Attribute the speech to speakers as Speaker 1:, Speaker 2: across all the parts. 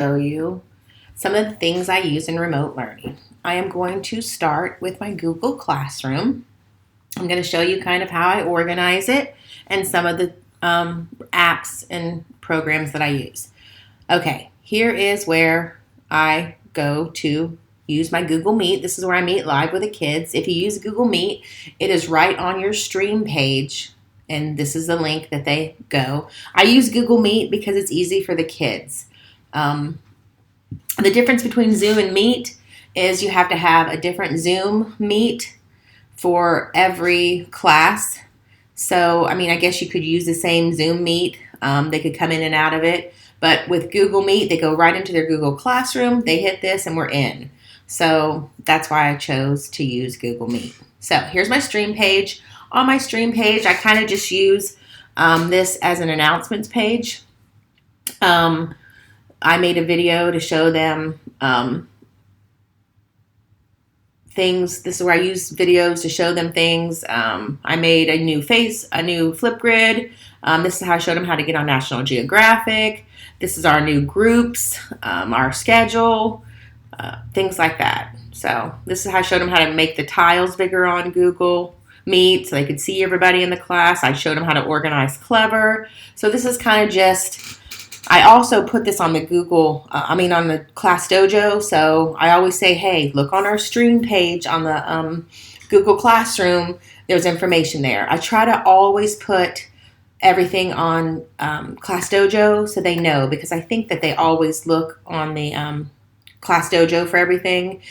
Speaker 1: show you some of the things I use in remote learning. I am going to start with my Google Classroom. I'm going to show you kind of how I organize it and some of the apps and programs that I use. Okay, here is where I go to use my Google Meet. This is where I meet live with the kids. If you use Google Meet, it is right on your stream page, and this is the link that they go. I use Google Meet because it's easy for the kids. The difference between Zoom and Meet is you have to have a different Zoom Meet for every class. So, I guess you could use the same Zoom Meet. They could come in and out of it. But with Google Meet, they go right into their Google Classroom. They hit this and we're in. So that's why I chose to use Google Meet. So here's my stream page. On my stream page, I kind of just use this as an announcements page. I made a video to show them things. This is where I use videos to show them things. I made a new flip grid. This is how I showed them how to get on National Geographic. This is our new groups, our schedule, things like that. So this is how I showed them how to make the tiles bigger on Google Meet so they could see everybody in the class. I showed them how to organize Clever. So this is kind of just, I also put this on the on the Class Dojo. So I always say, hey, look on our stream page on the Google Classroom. There's information there. I try to always put everything on Class Dojo so they know, because I think that they always look on the Class Dojo for everything.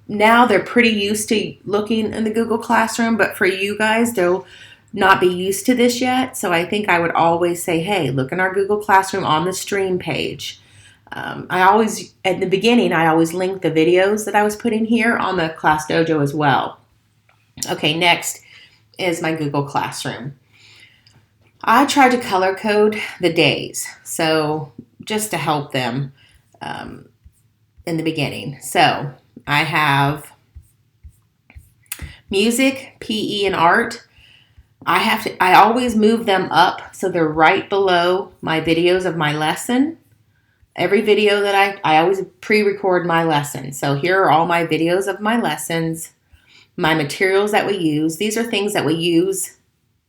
Speaker 1: Now they're pretty used to looking in the Google Classroom, but for you guys, they'll not be used to this yet. So I think I would always say, hey, look in our Google Classroom on the stream page. At the beginning, I always linked the videos that I was putting here on the Class Dojo as well. Okay, next is my Google Classroom. I tried to color code the days, so just to help them in the beginning. So I have music, PE, and art. I always move them up so they're right below my videos of my lesson. Every video that I always pre-record my lesson. So here are all my videos of my lessons, my materials that we use. These are things that we use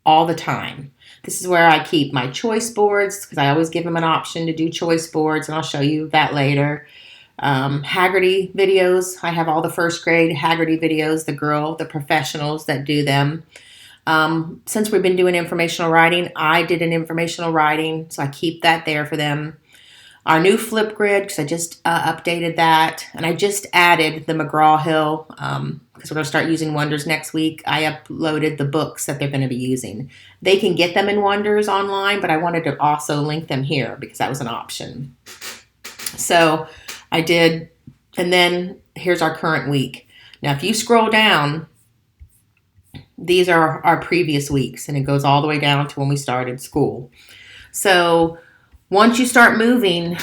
Speaker 1: all the time. This is where I keep my choice boards, because I always give them an option to do choice boards, and I'll show you that later. Haggerty videos. I have all the first grade Haggerty videos, the professionals that do them. Since we've been doing informational writing, I did an informational writing, so I keep that there for them. Our new flip grid, because I just updated that, and I just added the McGraw-Hill, because we're going to start using Wonders next week. I uploaded the books that they're going to be using. They can get them in Wonders online, but I wanted to also link them here because that was an option. So I did, and then here's our current week. Now, if you scroll down, these are our previous weeks, and it goes all the way down to when we started school. So once you start moving,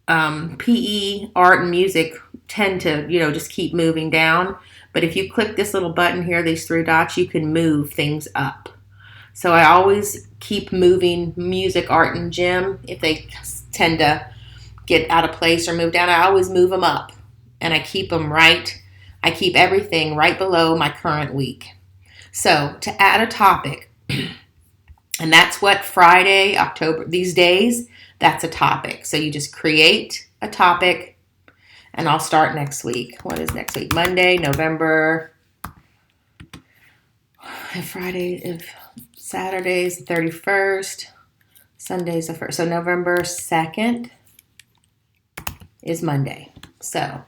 Speaker 1: PE, art, and music tend to, just keep moving down. But if you click this little button here, these three dots, you can move things up. So I always keep moving music, art, and gym. If they tend to get out of place or move down, I always move them up. And I keep them right. I keep everything right below my current week. So to add a topic, and that's what Friday, October, these days, that's a topic. So you just create a topic, and I'll start next week. What is next week? Monday, November, Saturday's the 31st, Sunday's the 1st. So November 2nd is Monday. So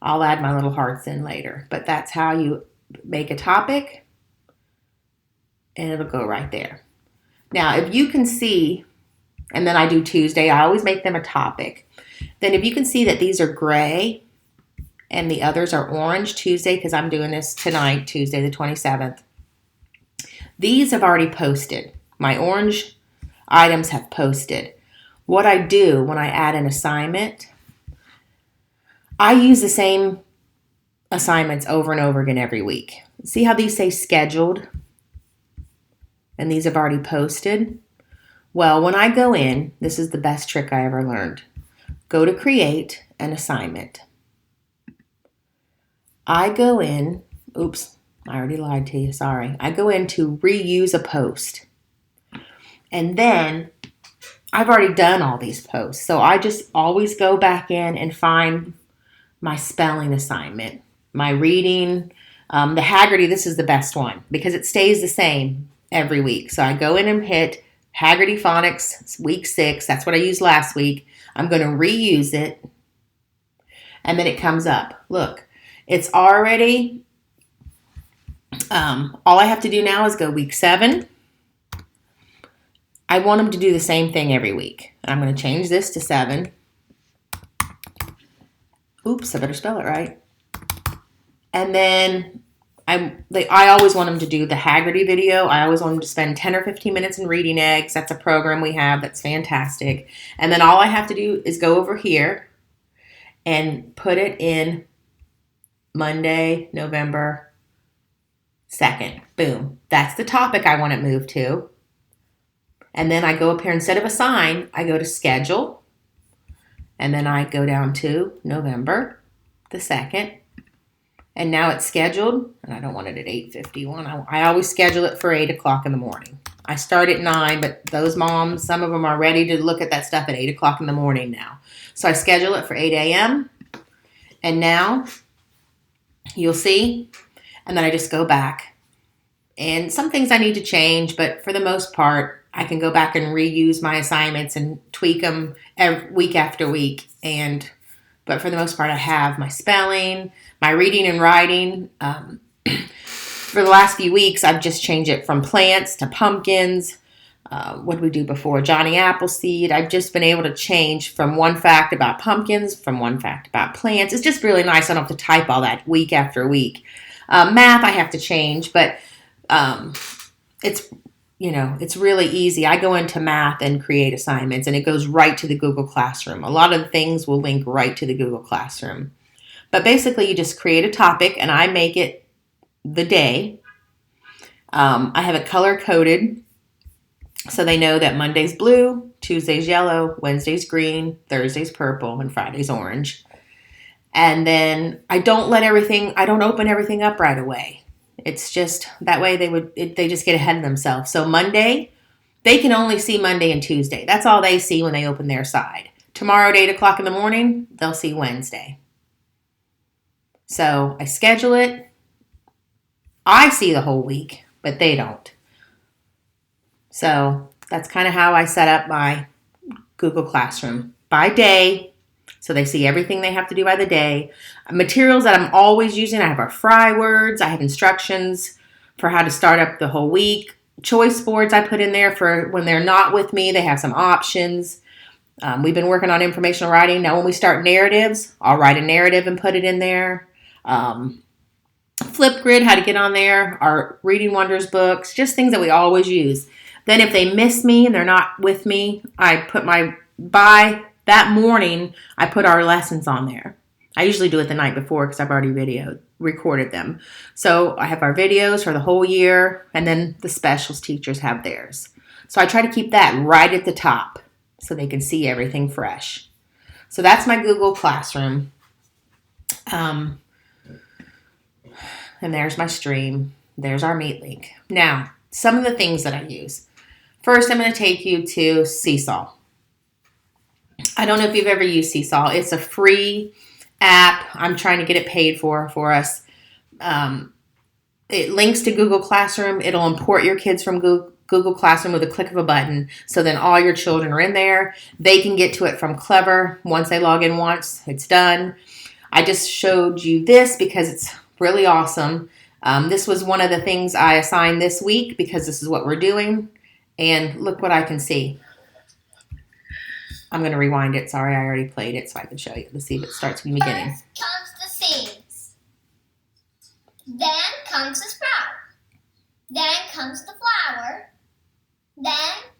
Speaker 1: I'll add my little hearts in later. But that's how you make a topic, and it'll go right there. Now, if you can see, and then I do Tuesday, I always make them a topic. Then if you can see that these are gray and the others are orange, Tuesday, because I'm doing this tonight, Tuesday the 27th. These have already posted. My orange items have posted. What I do when I add an assignment, I use the same assignments over and over again every week. See how these say scheduled? And these have already posted? Well, when I go in, this is the best trick I ever learned. go to create an assignment. I go in, oops, I already lied to you, sorry. I go in to reuse a post. And then I've already done all these posts. So I just always go back in and find my spelling assignment, my reading, the Haggerty. This is the best one because it stays the same every week. So I go in and hit Haggerty Phonics, week 6. That's what I used last week. I'm going to reuse it. And then it comes up. Look, it's already, all I have to do now is go week 7. I want them to do the same thing every week. I'm going to change this to 7. Oops, I better spell it right. And then I always want them to do the Haggerty video. I always want them to spend 10 or 15 minutes in Reading Eggs. That's a program we have that's fantastic. And then all I have to do is go over here and put it in Monday, November 2nd. Boom. That's the topic I want it moved to. And then I go up here, instead of assign, I go to schedule. And then I go down to November the 2nd. And now it's scheduled. And I don't want it at 8:51. I always schedule it for 8 o'clock in the morning. I start at 9, but those moms, some of them are ready to look at that stuff at 8 o'clock in the morning now. So I schedule it for 8 a.m. And now you'll see. And then I just go back. And some things I need to change, but for the most part, I can go back and reuse my assignments and tweak them week after week. But for the most part, I have my spelling, my reading and writing. For the last few weeks, I've just changed it from plants to pumpkins. What did we do before? Johnny Appleseed. I've just been able to change from one fact about pumpkins, from one fact about plants. It's just really nice. I don't have to type all that week after week. Math, I have to change, but it's really easy. I go into math and create assignments, and it goes right to the Google Classroom. A lot of the things will link right to the Google Classroom. But basically, you just create a topic, and I make it the day. I have it color-coded, so they know that Monday's blue, Tuesday's yellow, Wednesday's green, Thursday's purple, and Friday's orange. And then I don't open everything up right away. It's just that way they just get ahead of themselves. So Monday, they can only see Monday and Tuesday. That's all they see when they open their side. Tomorrow at 8 o'clock in the morning, they'll see Wednesday. So I schedule it. I see the whole week, but they don't. So that's kind of how I set up my Google Classroom by day. So they see everything they have to do by the day. Materials that I'm always using, I have our fry words. I have instructions for how to start up the whole week. Choice boards I put in there for when they're not with me. They have some options. We've been working on informational writing. Now when we start narratives, I'll write a narrative and put it in there. Flipgrid, how to get on there. Our Reading Wonders books, just things that we always use. Then if they miss me and they're not with me, I put that morning, I put our lessons on there. I usually do it the night before because I've already recorded them. So I have our videos for the whole year, and then the specials teachers have theirs. So I try to keep that right at the top so they can see everything fresh. So that's my Google Classroom. And there's my stream. There's our Meet link. Now, some of the things that I use. First, I'm going to take you to Seesaw. I don't know if you've ever used Seesaw. It's a free app. I'm trying to get it paid for us. It links to Google Classroom. It'll import your kids from Google Classroom with a click of a button. So then all your children are in there. They can get to it from Clever. Once they log in once, it's done. I just showed you this because it's really awesome. This was one of the things I assigned this week because this is what we're doing. And look what I can see. I'm going to rewind it. Sorry, I already played it so I can show you. Let's see if it starts from the beginning.
Speaker 2: First comes the seeds. Then comes the sprout. Then comes the flower. Then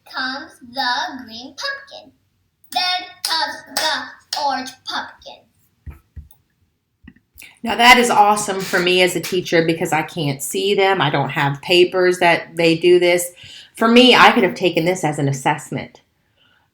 Speaker 2: comes the green pumpkin. Then comes the orange pumpkin.
Speaker 1: Now that is awesome for me as a teacher because I can't see them. I don't have papers that they do this. For me, I could have taken this as an assessment.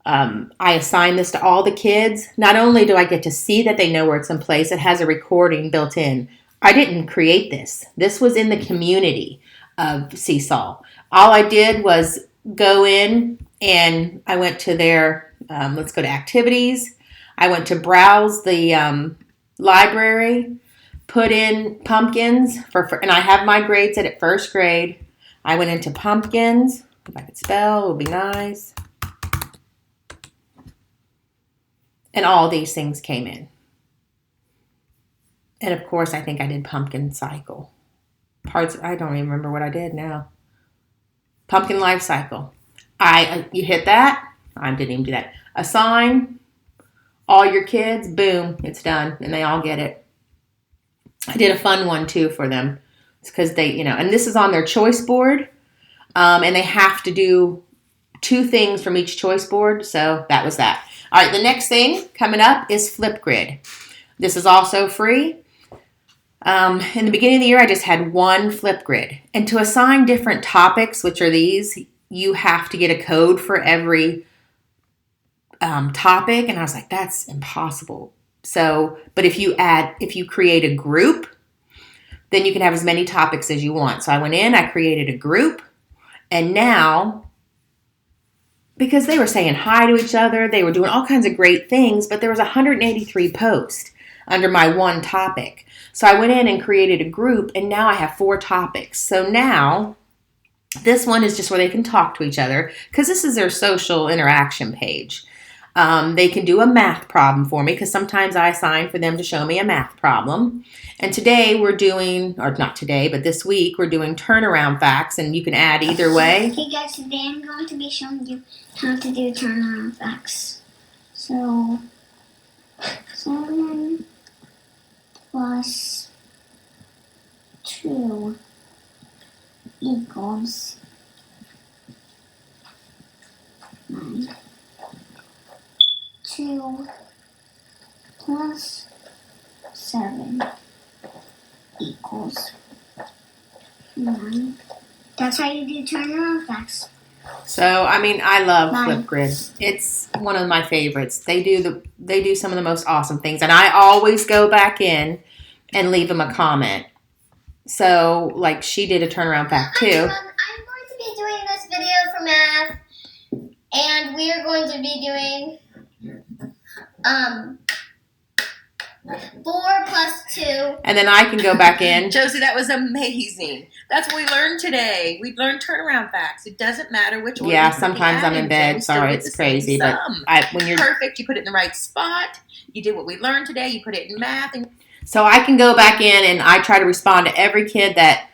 Speaker 1: I assign this to all the kids. Not only do I get to see that they know where it's in place, it has a recording built in. I didn't create this. This was in the community of Seesaw. All I did was go in and I went to their, let's go to activities. I went to browse the library, put in pumpkins, and I have my grades at first grade. I went into pumpkins. If I could spell, it would be nice. And all these things came in. And of course, I think I did pumpkin cycle. Parts, I don't even remember what I did now. Pumpkin life cycle. You hit that. I didn't even do that. Assign all your kids. Boom, it's done. And they all get it. I did a fun one too for them. It's because they, and this is on their choice board. And they have to do 2 things from each choice board. So that was that. All right, the next thing coming up is Flipgrid. This is also free. In the beginning of the year, I just had one Flipgrid. And to assign different topics, which are these, you have to get a code for every topic. And I was like, that's impossible. So, but if you create a group, then you can have as many topics as you want. So I went in, I created a group, and now, because they were saying hi to each other, they were doing all kinds of great things, but there was 183 posts under my one topic. So I went in and created a group, and now I have 4 topics. So now this one is just where they can talk to each other, because this is their social interaction page. They can do a math problem for me, because sometimes I assign for them to show me a math problem. And today we're doing, or not today, but this week we're doing turnaround facts, and you can add either way.
Speaker 2: Okay guys, today I'm going to be showing you how to do turnaround facts. So, 7 plus 2 equals 9. 2 plus 7 equals 9. That's how you do turnaround facts.
Speaker 1: So, I love Flipgrid. It's one of my favorites. They do some of the most awesome things, and I always go back in and leave them a comment. So, like she did a turnaround fact too.
Speaker 2: I'm going to be doing this video for math, and we are going to be doing 4 plus 2.
Speaker 1: And then I can go back in.
Speaker 3: Josie, that was amazing. That's what we learned today. We learned turnaround facts. It doesn't matter which order.
Speaker 1: Yeah, sometimes I'm in bed. Sorry, it's crazy, but when you're
Speaker 3: perfect, you put it in the right spot. You did what we learned today. You put it in math, and
Speaker 1: so I can go back in and I try to respond to every kid that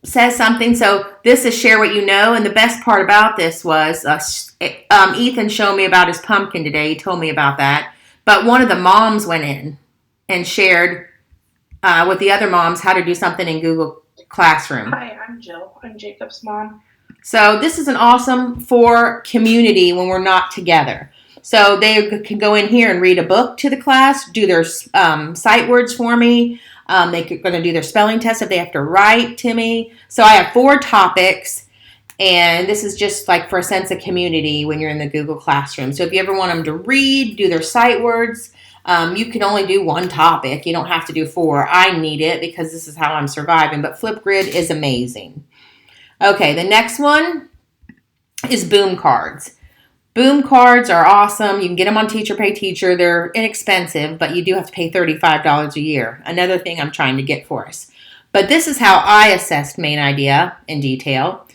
Speaker 1: says something. So this is share what you know, and the best part about this was Ethan showed me about his pumpkin today. He told me about that. But one of the moms went in and shared with the other moms how to do something in Google Classroom.
Speaker 4: Hi, I'm Jill. I'm Jacob's mom.
Speaker 1: So this is an awesome for community when we're not together. So they can go in here and read a book to the class, do their sight words for me. They're going to do their spelling test if they have to write to me. So I have 4 topics. And this is just like for a sense of community when you're in the Google Classroom. So if you ever want them to read, do their sight words, you can only do 1 topic. You don't have to do 4. I need it because this is how I'm surviving. But Flipgrid is amazing. Okay, the next one is Boom Cards. Boom Cards are awesome. You can get them on Teacher Pay Teacher. They're inexpensive, but you do have to pay $35 a year. Another thing I'm trying to get for us. But this is how I assessed Main Idea in detail.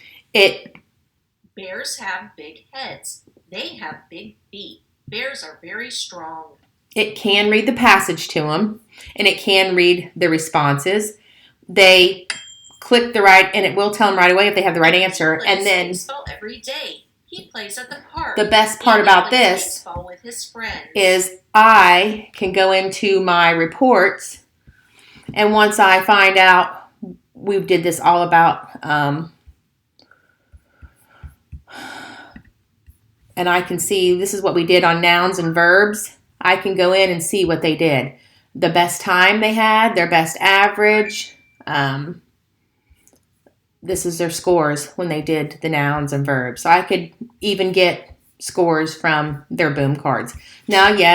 Speaker 3: Bears have big heads. They have big feet. Bears are very strong.
Speaker 1: It can read the passage to them, and it can read the responses. They click the right, and it will tell them right away if they have the right answer. And then
Speaker 3: baseball every day. He plays at the park.
Speaker 1: The best part about this
Speaker 3: baseball with his friends.
Speaker 1: is I can go into my reports, and once I find out, we did this all about and I can see this is what we did on nouns and verbs. I can go in and see what they did. The best time they had, their best average. This is their scores when they did the nouns and verbs. So I could even get scores from their boom cards. Now, yes,